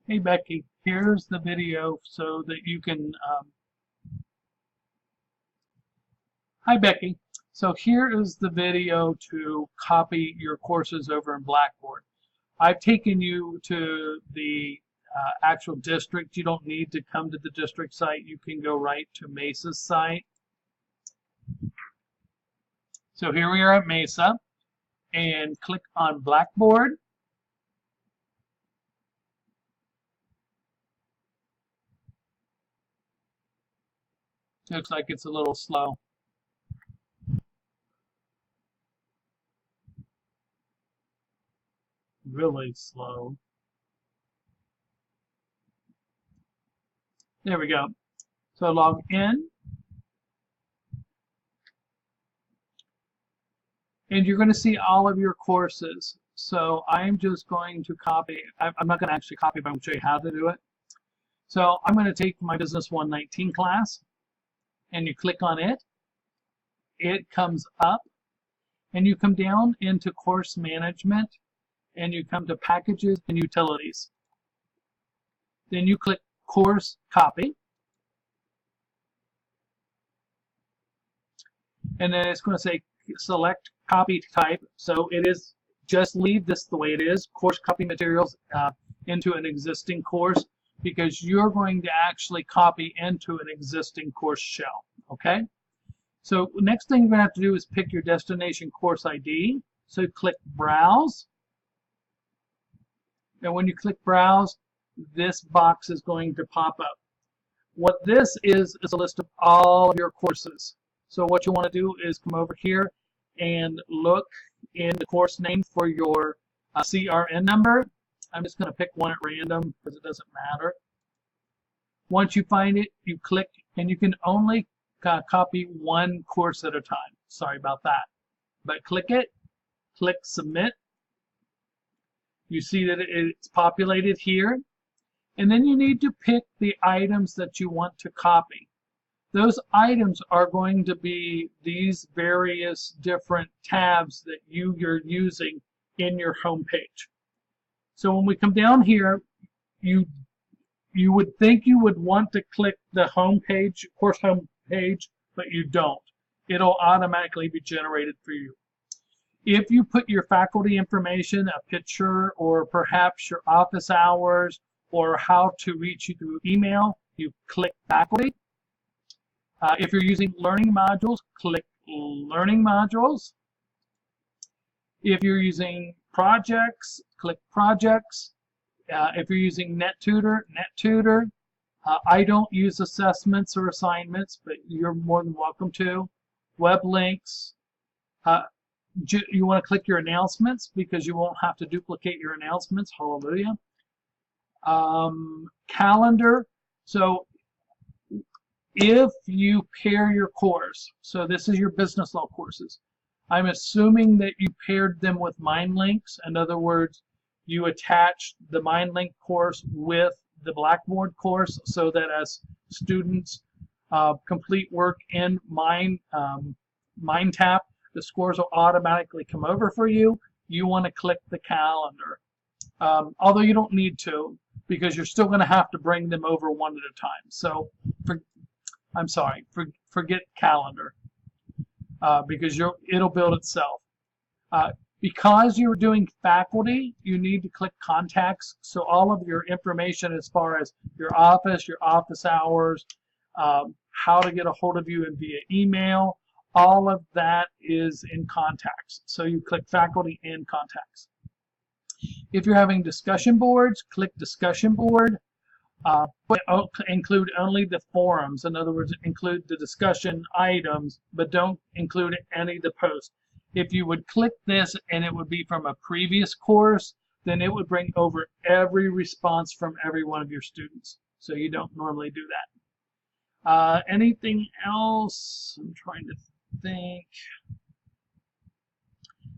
Hey Becky, here's the video so that you can, hi Becky. So here is the video to copy your courses over in Blackboard. I've taken you to the actual district. You don't need to come to the district site. You can go right to Mesa's site. So here we are at Mesa and click on Blackboard. Looks like it's a little slow. Really slow. There we go. So log in. And you're going to see all of your courses. So I'm just going to copy. I'm not going to actually copy, but I'm going to show you how to do it. So I'm going to take my Business 119 class, and you click on it. It comes up, and you come down into Course Management, and you come to Packages and Utilities. Then you click Course Copy. And then it's going to say select copy type. So it is just leave this the way it is, course copy materials into an existing course, because you're going to actually copy into an existing course shell. Okay? So next thing you're going to have to do is pick your destination course ID. So click Browse. And when you click Browse, this box is going to pop up. What this is a list of all of your courses. So what you want to do is come over here and look in the course name for your CRN number. I'm just going to pick one at random because it doesn't matter. Once you find it, you click, and you can only copy one course at a time. Sorry about that. But click it, click Submit. You see that it's populated here. And then you need to pick the items that you want to copy. Those items are going to be these various different tabs that you're using in your home page. So when we come down here, you would think you would want to click the home page, course home page, but you don't. It'll automatically be generated for you. If you put your faculty information, a picture, or perhaps your office hours, or how to reach you through email, you click faculty. If you're using learning modules, click learning modules. If you're using projects, click projects. If you're using NetTutor, NetTutor. I don't use assessments or assignments, but you're more than welcome to. Web links. You want to click your announcements because you won't have to duplicate your announcements. Hallelujah. Calendar. So if you pair your course, so this is your business law courses, I'm assuming that you paired them with MindLinks. In other words, you attached the MindLink course with the Blackboard course so that as students complete work in MindTap, the scores will automatically come over for you. You want to click the calendar. Although you don't need to, because you're still going to have to bring them over one at a time. So forget calendar because it'll build itself. Because you're doing faculty, you need to click contacts. So all of your information as far as your office hours, how to get a hold of you via email, all of that is in contacts. So you click faculty and contacts. If you're having discussion boards, click discussion board. Include only the forums. In other words, include the discussion items, but don't include any of the posts. If you would click this and it would be from a previous course, then it would bring over every response from every one of your students. So you don't normally do that. Anything else? I'm trying to think.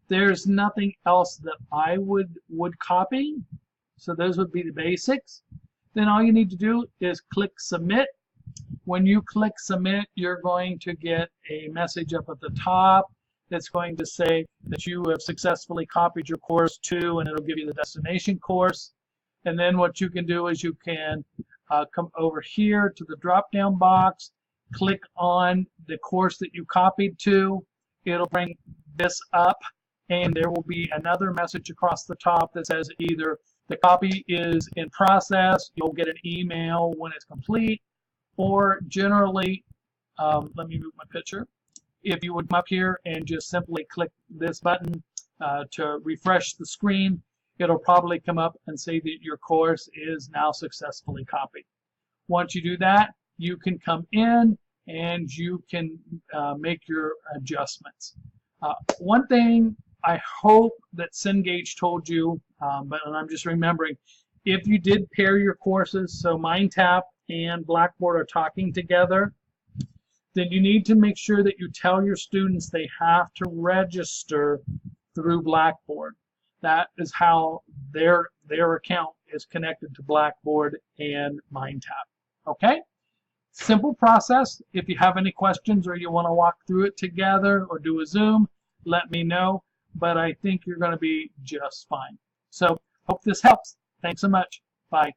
There's nothing else that I would copy. So those would be the basics. Then all you need to do is click Submit. When you click Submit, you're going to get a message up at the top that's going to say that you have successfully copied your course to, and it'll give you the destination course. And then what you can do is you can come over here to the drop-down box, click on the course that you copied to. It'll bring this up, and there will be another message across the top that says either the copy is in process, you'll get an email when it's complete, or generally, let me move my picture. If you would come up here and just simply click this button to refresh the screen, it'll probably come up and say that your course is now successfully copied. Once you do that, you can come in and you can make your adjustments. One thing I hope that Cengage told you, but I'm just remembering, if you did pair your courses, so MindTap and Blackboard are talking together, then you need to make sure that you tell your students they have to register through Blackboard. That is how their account is connected to Blackboard and MindTap. Okay? Simple process. If you have any questions or you want to walk through it together or do a Zoom, let me know. But I think you're going to be just fine. So hope this helps. Thanks so much. Bye.